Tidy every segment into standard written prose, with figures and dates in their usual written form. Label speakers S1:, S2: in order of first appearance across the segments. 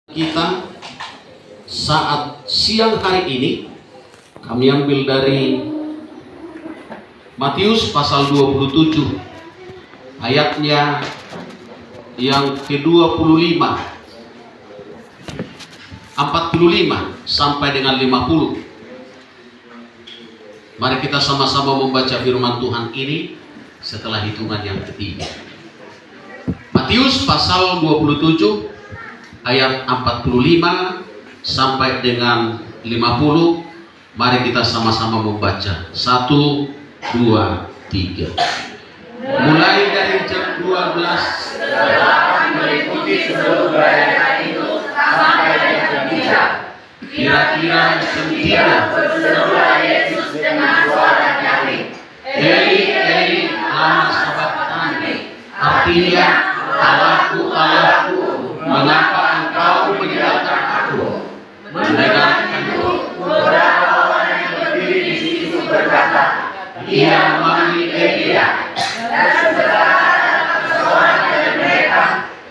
S1: Kita saat siang hari ini kami ambil dari Matius pasal 27 ayatnya yang ke-25 45 sampai dengan 50. Mari kita sama-sama membaca firman Tuhan ini setelah hitungan yang ketiga. Matius pasal 27 ayat 45 sampai dengan 50. Mari kita sama-sama membaca. 1, 2, 3. Mulai dari jam 12
S2: akan meliputi seluruh daerah itu sampai jam 3.
S1: Kira-kira jam 3
S2: berserulah Yesus dengan suara nyaring,
S1: Eli, Eli, lama sabachthani, artinya Allahku, Allahku, mengapa engkau meninggalkan aku? Mendengar itu,
S2: beberapa orang yang berdiri di situ berkata,
S1: ia memanggil Elia.
S2: dan segera datang seorang dari mereka,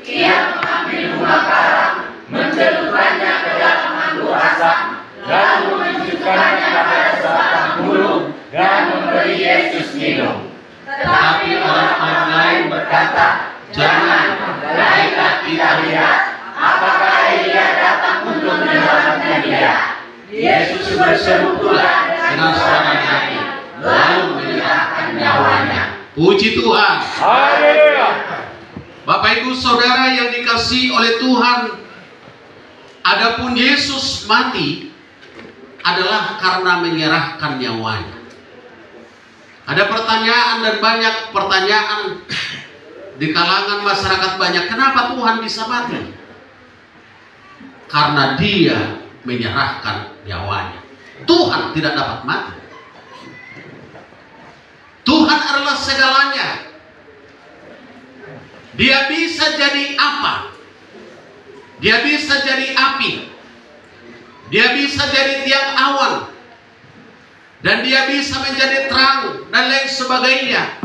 S2: ia mengambil bunga karang, mencelupkannya ke dalam handuk asap, lalu menunjukkannya pada sebatang burung dan memberi Yesus minum.
S1: Tetapi orang-orang lain berkata, jangan,
S2: Baiklah kita lihat apakah Elia datang untuk menyelamatkan dia. Yesus berseru pula
S1: dengan suara nyaring,
S2: lalu menyerahkan nyawanya.
S1: puji Tuhan.
S2: Haleluya.
S1: Bapak Ibu Saudara yang dikasihi oleh Tuhan, adapun Yesus mati adalah karena menyerahkan nyawanya. Ada pertanyaan dan banyak pertanyaan di kalangan masyarakat banyak, kenapa Tuhan bisa mati? Karena dia menyerahkan nyawanya. Tuhan tidak dapat mati. Tuhan adalah segalanya. Dia bisa jadi apa? Dia bisa jadi api. Dia bisa jadi tiang awan. Dan dia bisa menjadi terang dan lain sebagainya.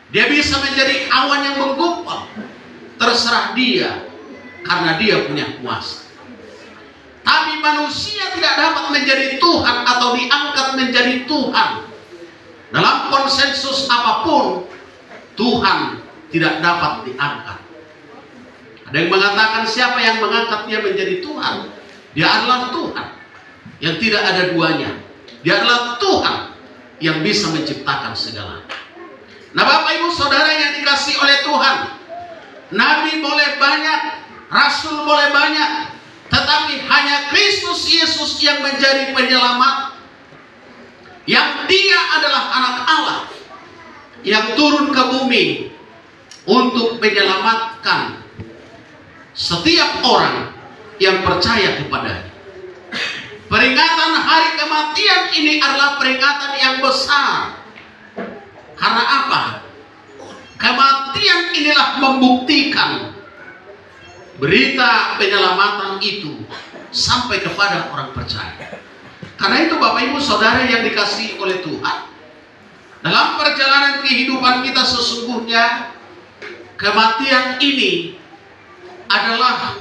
S1: Dia bisa menjadi awan yang menggumpal. Terserah dia, karena dia punya kuasa. Tapi manusia tidak dapat menjadi Tuhan atau diangkat menjadi Tuhan. Dalam konsensus apapun, Tuhan tidak dapat diangkat. Ada yang mengatakan siapa yang mengangkat dia menjadi Tuhan? Dia adalah Tuhan yang tidak ada duanya. Dia adalah Tuhan yang bisa menciptakan segalanya. Nah, Bapak Ibu Saudara yang dikasihi oleh Tuhan, Nabi boleh banyak, Rasul boleh banyak, tetapi hanya Kristus Yesus yang menjadi penyelamat, yang dia adalah anak Allah yang turun ke bumi untuk menyelamatkan setiap orang yang percaya kepadanya. Peringatan hari kematian ini adalah peringatan yang besar. Karena apa? Kematian inilah membuktikan berita penyelamatan itu sampai kepada orang percaya. Karena itu Bapak Ibu Saudara yang dikasihi oleh Tuhan, dalam perjalanan kehidupan kita sesungguhnya kematian ini adalah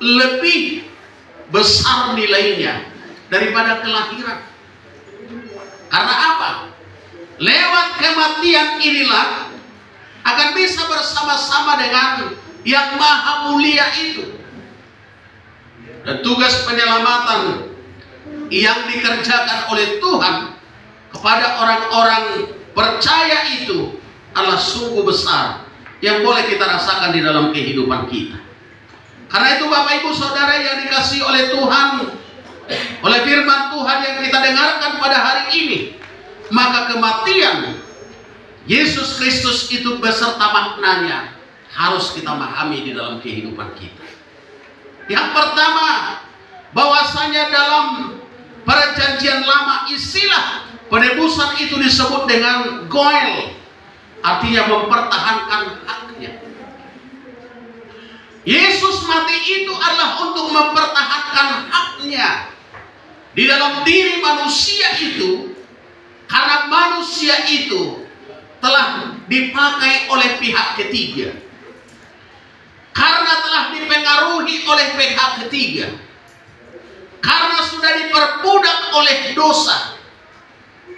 S1: lebih besar nilainya daripada kelahiran. Karena apa? Lewat kematian inilah akan bisa bersama-sama dengan yang maha mulia itu. Dan tugas penyelamatan yang dikerjakan oleh Tuhan kepada orang-orang percaya itu adalah sungguh besar, yang boleh kita rasakan di dalam kehidupan kita. Karena itu Bapak Ibu Saudara yang dikasihi oleh Tuhan, oleh firman Tuhan yang kita dengarkan pada hari ini, maka kematian Yesus Kristus itu beserta maknanya harus kita pahami di dalam kehidupan kita. Yang pertama, bahwasanya dalam perjanjian lama istilah penebusan itu disebut dengan goel, artinya mempertahankan haknya. Yesus mati itu adalah untuk mempertahankan haknya di dalam diri manusia itu, karena manusia itu telah dipakai oleh pihak ketiga. karena telah dipengaruhi oleh pihak ketiga, karena sudah diperbudak oleh dosa,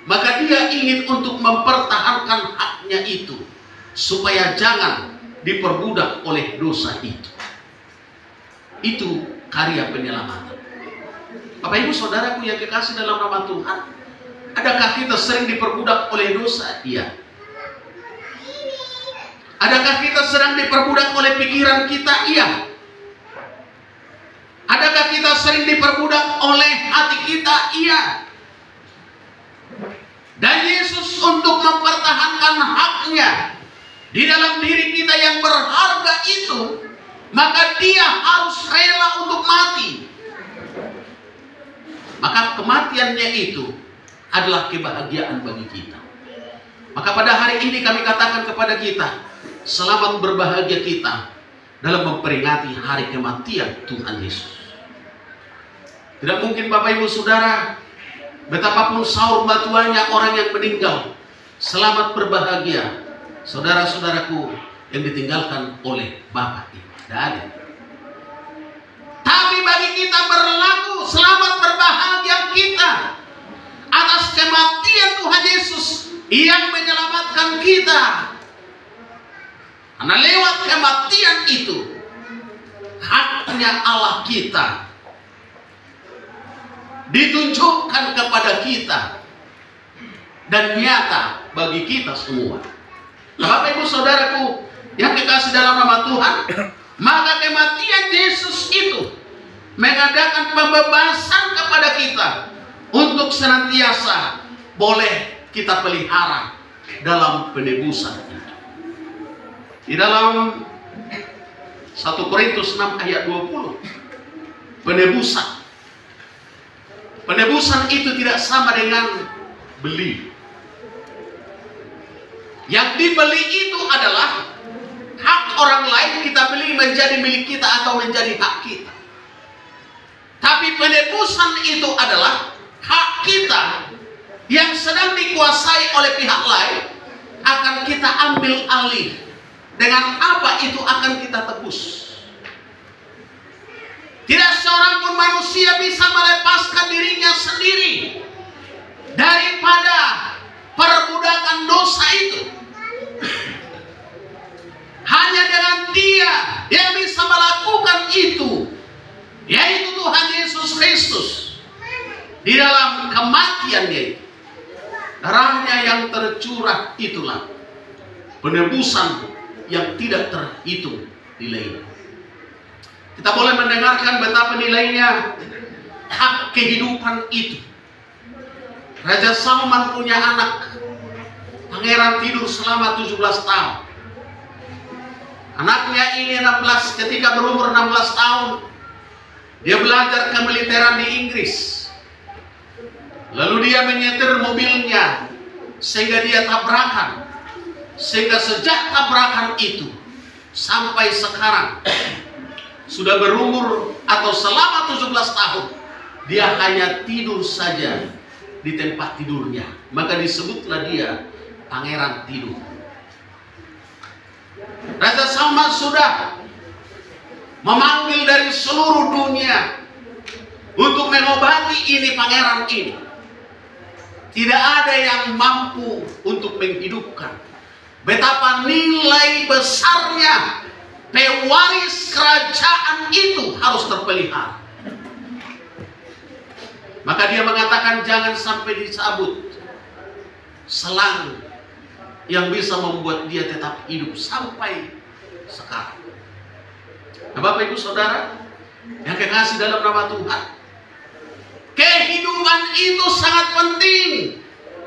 S1: maka dia ingin untuk mempertahankan haknya itu supaya jangan diperbudak oleh dosa itu. Itu karya penyelamatan. Bapak Ibu Saudaraku yang kekasih dalam nama Tuhan, adakah kita sering diperbudak oleh dosa? Iya. Adakah kita sedang diperbudak oleh pikiran kita? Iya. Adakah kita sering diperbudak oleh hati kita? Iya. Dan Yesus untuk mempertahankan haknya di dalam diri kita yang berharga itu, maka dia harus rela untuk mati. Maka kematiannya itu adalah kebahagiaan bagi kita. Maka pada hari ini kami katakan kepada kita, selamat berbahagia kita dalam memperingati hari kematian Tuhan Yesus. Tidak mungkin Bapak Ibu Saudara, betapapun saur batuannya orang yang meninggal, selamat berbahagia saudara-saudaraku yang ditinggalkan oleh Bapak Ibu. Tidak ada. Tapi bagi kita berlaku selamat berbahagia kita atas kematian Tuhan Yesus yang menyelamatkan kita. Karena lewat kematian itu, haknya Allah kita ditunjukkan kepada kita dan nyata bagi kita semua. Nah, Bapak Ibu Saudaraku yang kekasih dalam nama Tuhan, maka kematian Yesus itu mengadakan pembebasan kepada kita untuk senantiasa boleh kita pelihara dalam penebusan itu. Di dalam 1 Korintus 6 ayat 20, penebusan itu tidak sama dengan beli. Yang dibeli itu adalah hak orang lain, kita beli menjadi milik kita atau menjadi hak kita. Tapi penebusan itu adalah hak kita yang sedang dikuasai oleh pihak lain, akan kita ambil alih. Dengan apa itu akan kita tebus. Tidak seorang pun manusia bisa melepaskan dirinya sendiri daripada perbudakan dosa itu. Hanya dengan Dia yang bisa melakukan itu, yaitu Tuhan Yesus Kristus. Di dalam kematiannya itu, darahnya yang tercurah itulah penebusan yang tidak terhitung nilainya. Kita boleh mendengarkan betapa nilainya hak kehidupan itu. Raja Salman punya anak, pangeran tidur selama 17 tahun. Anaknya ini 16, ketika berumur 16 tahun, dia belajar kemiliteran di Inggris. Lalu dia menyetir mobilnya sehingga dia tabrakan. Sehingga sejak tabrakan itu sampai sekarang sudah berumur atau selama 17 tahun dia hanya tidur saja di tempat tidurnya, maka disebutlah dia pangeran tidur. Raja Salman sudah memanggil dari seluruh dunia untuk mengobati ini pangeran ini. Tidak ada yang mampu untuk menghidupkan. Betapa nilai besarnya pewaris kerajaan itu harus terpelihara. Maka dia mengatakan jangan sampai dicabut selang yang bisa membuat dia tetap hidup sampai sekarang. Nah, Bapak Ibu Saudara yang kekasih dalam nama Tuhan, kehidupan itu sangat penting.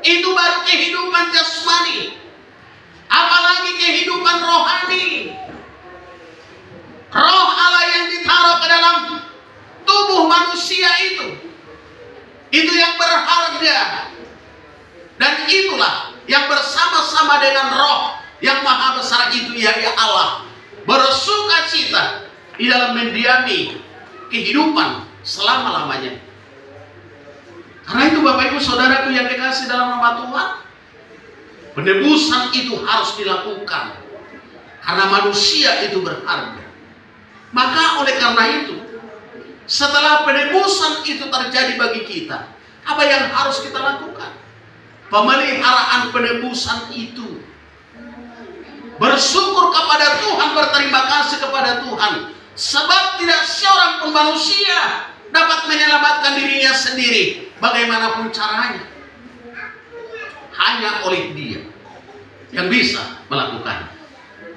S1: Itu baru kehidupan jasmani, apalagi kehidupan rohani. Roh Allah yang ditaruh ke dalam tubuh manusia itu yang berharga. Dan itulah yang bersama-sama dengan roh yang maha besar itu, yaitu Allah, bersuka cita di dalam mendiami kehidupan selama-lamanya. Karena itu Bapak Ibu Saudaraku yang dikasih dalam nama Tuhan, penebusan itu harus dilakukan karena manusia itu berharga. Maka oleh karena itu, setelah penebusan itu terjadi bagi kita, apa yang harus kita lakukan? Pemeliharaan penebusan itu. Bersyukur kepada Tuhan, berterima kasih kepada Tuhan. Sebab tidak seorang pun manusia dapat menyelamatkan dirinya sendiri, bagaimanapun caranya. Hanya oleh Dia yang bisa melakukan.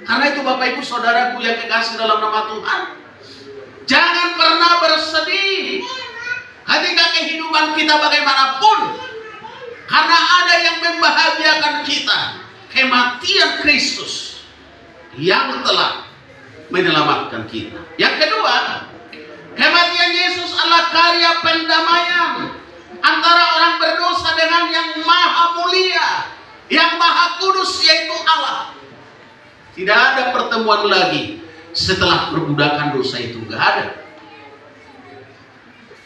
S1: Karena itu Bapak Ibu Saudaraku yang kekasih dalam nama Tuhan, jangan pernah bersedih ketika kehidupan kita bagaimanapun, karena ada yang membahagiakan kita, kematian Kristus yang telah menyelamatkan kita. Yang kedua, kematian Yesus adalah karya pendamaian antara orang berdosa dengan yang maha mulia, yang maha kudus, yaitu Allah. Tidak ada pertemuan lagi setelah perbudakan dosa itu, gak ada.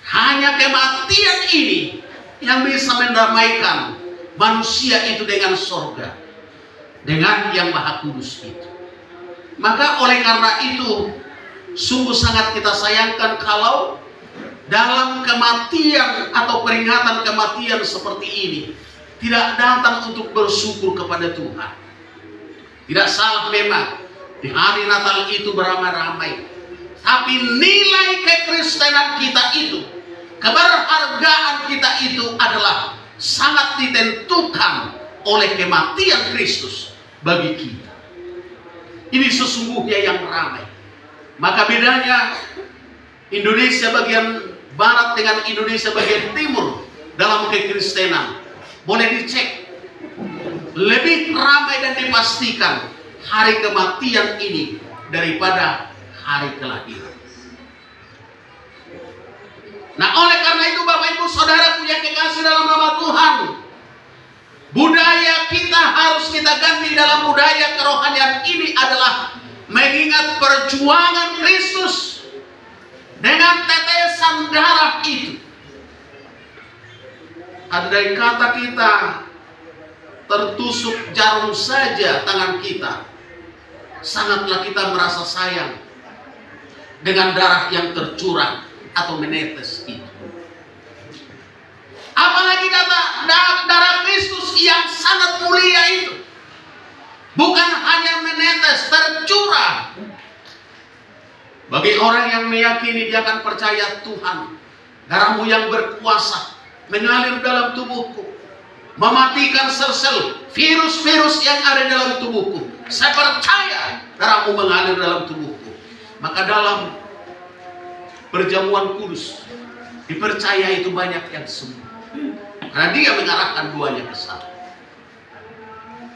S1: Hanya kematian ini yang bisa mendamaikan manusia itu dengan sorga, dengan yang maha kudus itu. Maka oleh karena itu, sungguh sangat kita sayangkan kalau dalam kematian atau peringatan kematian seperti ini tidak datang untuk bersyukur kepada Tuhan. Tidak salah memang di hari Natal itu beramai-ramai, tapi nilai kekristenan kita itu, keberhargaan kita itu adalah sangat ditentukan oleh kematian Kristus bagi kita. Ini sesungguhnya yang ramai. Maka bedanya Indonesia bagian barat dengan Indonesia bagian timur dalam kekristenan boleh dicek. Lebih ramai dan dipastikan hari kematian ini daripada hari kelahiran. Nah, oleh karena itu Bapak Ibu Saudaraku yang kekasih dalam nama Tuhan, budaya kita harus kita ganti dalam budaya kerohanian ini adalah mengingat perjuangan Kristus dengan tetesan darah itu. Andai kata kita tertusuk jarum saja tangan kita, sangatlah kita merasa sayang dengan darah yang tercurah atau menetes itu. Apalagi darah Kristus yang sangat mulia itu bukan hanya menetes, tercurah. Bagi orang yang meyakini dia akan percaya, Tuhan, darahmu yang berkuasa mengalir dalam tubuhku, mematikan sel-sel virus-virus yang ada dalam tubuhku. Saya percaya darahmu mengalir dalam tubuhku. Maka dalam perjamuan kudus dipercaya itu banyak yang sembuh, karena dia mengarahkan duanya ke sana.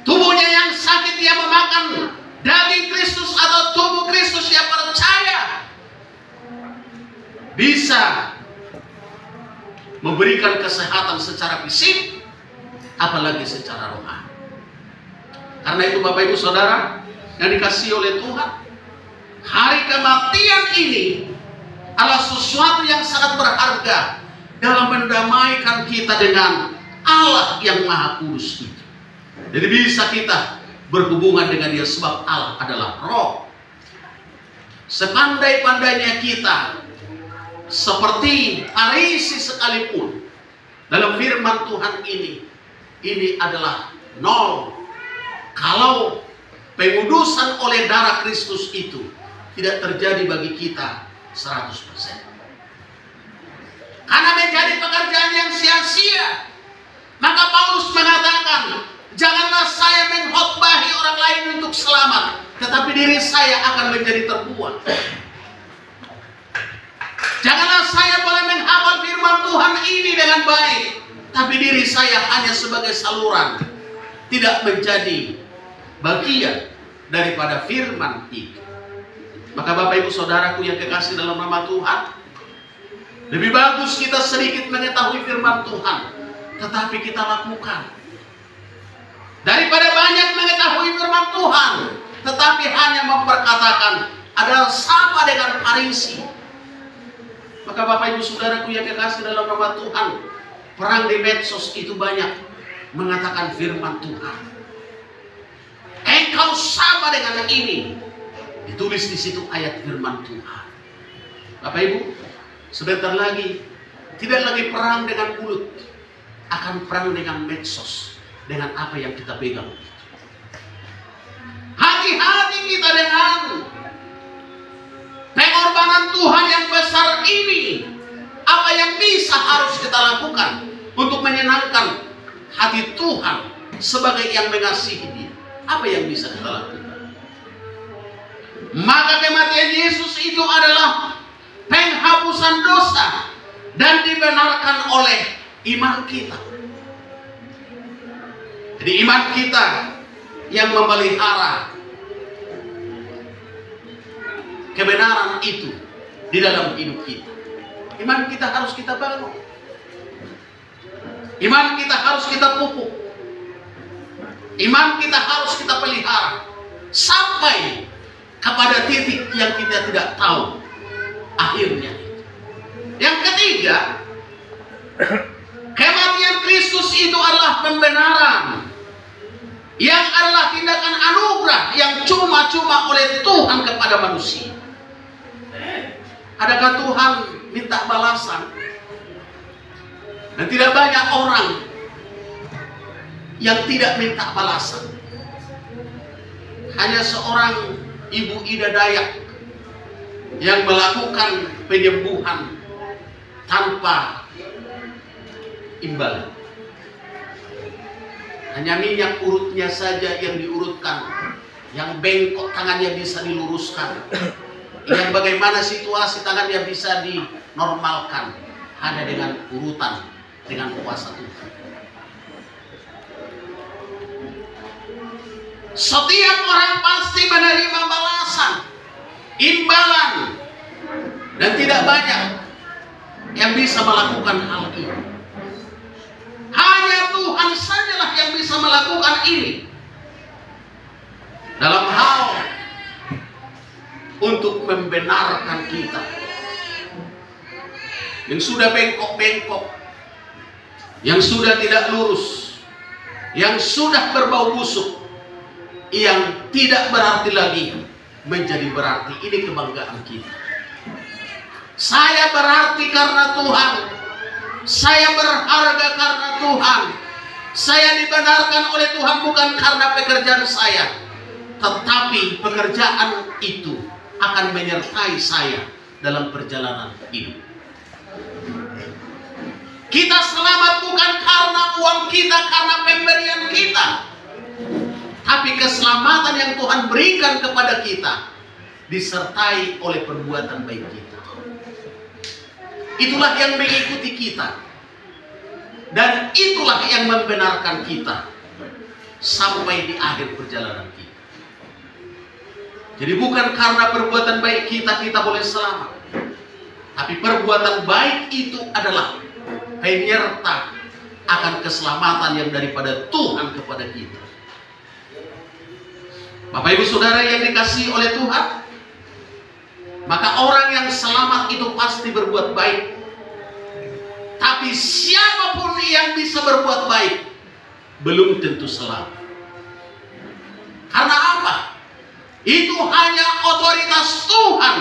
S1: Tubuhnya yang sakit dia memakan daging Kristus atau tubuh Kristus, dia percaya bisa memberikan kesehatan secara fisik, apalagi secara rohani. Karena itu Bapak Ibu Saudara yang dikasihi oleh Tuhan, hari kematian ini adalah sesuatu yang sangat berharga dalam mendamaikan kita dengan Allah yang Maha Kudus itu. Jadi bisa kita berhubungan dengan Dia, sebab Allah adalah roh. Sepandai-pandainya kita seperti Farisi sekalipun, dalam firman Tuhan ini adalah nol kalau pengudusan oleh darah Kristus itu tidak terjadi bagi kita 100%. Karena menjadi pekerjaan yang sia-sia. Maka Paulus mengatakan, janganlah saya mengkhotbahi orang lain untuk selamat, tetapi diri saya akan menjadi terbuang. Janganlah saya boleh menghafal firman Tuhan ini dengan baik, tapi diri saya hanya sebagai saluran, tidak menjadi bagian daripada firman itu. Maka Bapak Ibu Saudaraku yang kekasih dalam nama Tuhan, lebih bagus kita sedikit mengetahui firman Tuhan, tetapi kita lakukan, daripada banyak mengetahui firman Tuhan tetapi hanya memperkatakan adalah sama dengan Farisi. Maka Bapak Ibu Saudaraku yang kekasih dalam nama Tuhan, perang di medsos itu banyak mengatakan firman Tuhan. Engkau sama dengan ini, Ditulis di situ ayat firman Tuhan. Bapak Ibu, sebentar lagi tidak lagi perang dengan mulut, akan perang dengan medsos, dengan apa yang kita pegang. Hati-hati kita dengan pengorbanan Tuhan yang besar ini. Apa yang bisa harus kita lakukan untuk menyenangkan hati Tuhan sebagai yang mengasihi Dia? Apa yang bisa kita lakukan? Maka kematian Yesus itu adalah penghapusan dosa dan dibenarkan oleh iman kita. Jadi iman kita yang memelihara kebenaran itu di dalam hidup kita. Iman kita harus kita bangun. Iman kita harus kita pupuk. Iman kita harus kita pelihara sampai kepada titik yang kita tidak tahu akhirnya. Yang ketiga, kematian Kristus itu adalah pembenaran, yang adalah tindakan anugerah yang cuma-cuma oleh Tuhan kepada manusia. Adakah Tuhan minta balasan? Dan tidak banyak orang yang tidak minta balasan. Hanya seorang Ibu Ida Dayak yang melakukan penyembuhan tanpa imbalan. Hanya minyak urutnya saja yang diurutkan, yang bengkok tangannya bisa diluruskan, yang bagaimana situasi tangannya bisa dinormalkan hanya dengan urutan, dengan kuasa Tuhan. Setiap orang pasti menerima balasan, imbalan, dan tidak banyak yang bisa melakukan hal ini. Hanya Tuhan sajalah yang bisa melakukan ini dalam hal untuk membenarkan kita yang sudah bengkok-bengkok, yang sudah tidak lurus, yang sudah berbau busuk, yang tidak berarti lagi menjadi berarti. Ini kebanggaan kita. Saya berarti karena Tuhan, saya berharga karena Tuhan, saya dibenarkan oleh Tuhan bukan karena pekerjaan saya, tetapi pekerjaan itu akan menyertai saya dalam perjalanan hidup. Kita selamat bukan karena uang kita, karena pemberian kita, tapi keselamatan yang Tuhan berikan kepada kita disertai oleh perbuatan baik kita. Itulah yang mengikuti kita, dan itulah yang membenarkan kita sampai di akhir perjalanan kita. Jadi bukan karena perbuatan baik kita boleh selamat, tapi perbuatan baik itu adalah penyerta akan keselamatan yang daripada Tuhan kepada kita. Bapak Ibu Saudara yang dikasihi oleh Tuhan, maka orang yang selamat itu pasti berbuat baik. Tapi siapapun yang bisa berbuat baik belum tentu selamat. Karena apa? Itu hanya otoritas Tuhan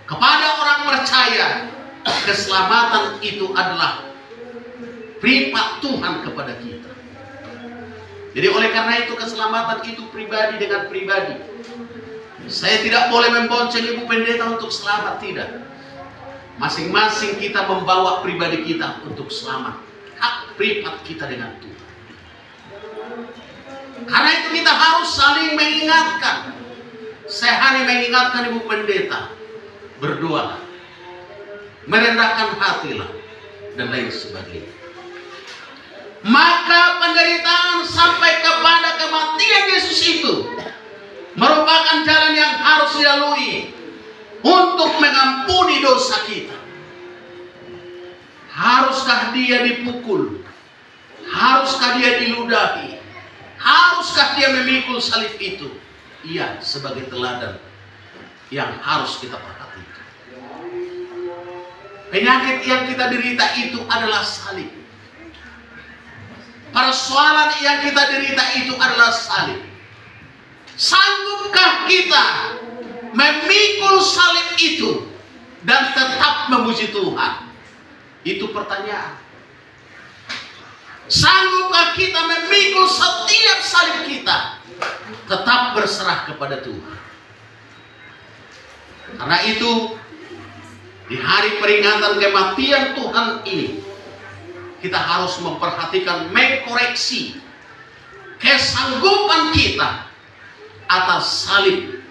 S1: kepada orang percaya. Keselamatan itu adalah privat Tuhan kepada kita. Jadi oleh karena itu keselamatan itu pribadi dengan pribadi. Saya tidak boleh membonceng Ibu Pendeta untuk selamat, tidak. Masing-masing kita membawa pribadi kita untuk selamat. Hak privat kita dengan Tuhan. Karena itu kita harus saling mengingatkan. Saya hanya mengingatkan Ibu Pendeta, berdoa, merendahkan hatilah, dan lain sebagainya. Maka penderitaan sampai kepada kematian Yesus itu merupakan jalan yang harus dilalui untuk mengampuni dosa kita. Haruskah dia dipukul? Haruskah dia diludahi? Haruskah dia memikul salib itu? Iya, sebagai teladan yang harus kita perhatikan. Penyakit yang kita derita itu adalah salib. Persoalan yang kita derita itu adalah salib. Sanggupkah kita memikul salib itu dan tetap memuji Tuhan? Itu pertanyaan. Sanggupkah kita memikul setiap salib kita, tetap berserah kepada Tuhan? Karena itu, di hari peringatan kematian Tuhan ini, kita harus memperhatikan, mengkoreksi kesanggupan kita atas salib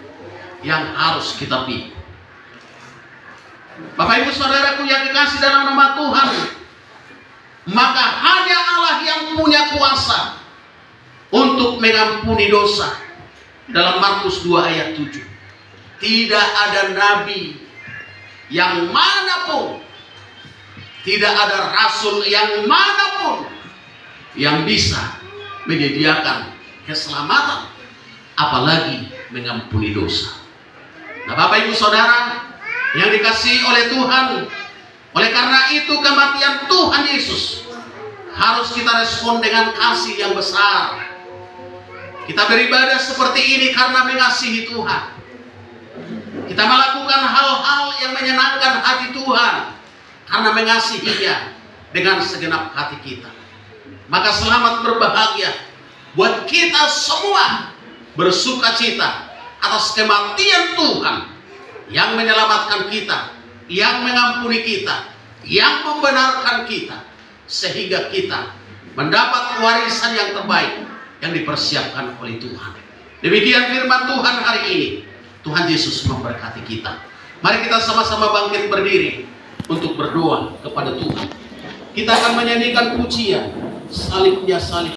S1: yang harus kita pikul. Bapak Ibu Saudaraku yang dikasih dalam nama Tuhan, maka hanya Allah yang punya kuasa untuk mengampuni dosa. Dalam Markus 2 ayat 7, tidak ada nabi yang manapun, tidak ada rasul yang manapun yang bisa menyediakan keselamatan, apalagi mengampuni dosa. Nah, Bapak Ibu Saudara yang dikasihi oleh Tuhan, oleh karena itu kematian Tuhan Yesus harus kita respon dengan kasih yang besar. Kita beribadah seperti ini karena mengasihi Tuhan. Kita melakukan hal-hal yang menyenangkan hati Tuhan karena mengasihinya dengan segenap hati kita. Maka selamat berbahagia buat kita semua, bersuka cita atas kematian Tuhan yang menyelamatkan kita, yang mengampuni kita, yang membenarkan kita, sehingga kita mendapat warisan yang terbaik yang dipersiapkan oleh Tuhan. Demikian firman Tuhan hari ini. Tuhan Yesus memberkati kita. Mari kita sama-sama bangkit berdiri untuk berdoa kepada Tuhan. Kita akan menyanyikan pujian, salibnya salib.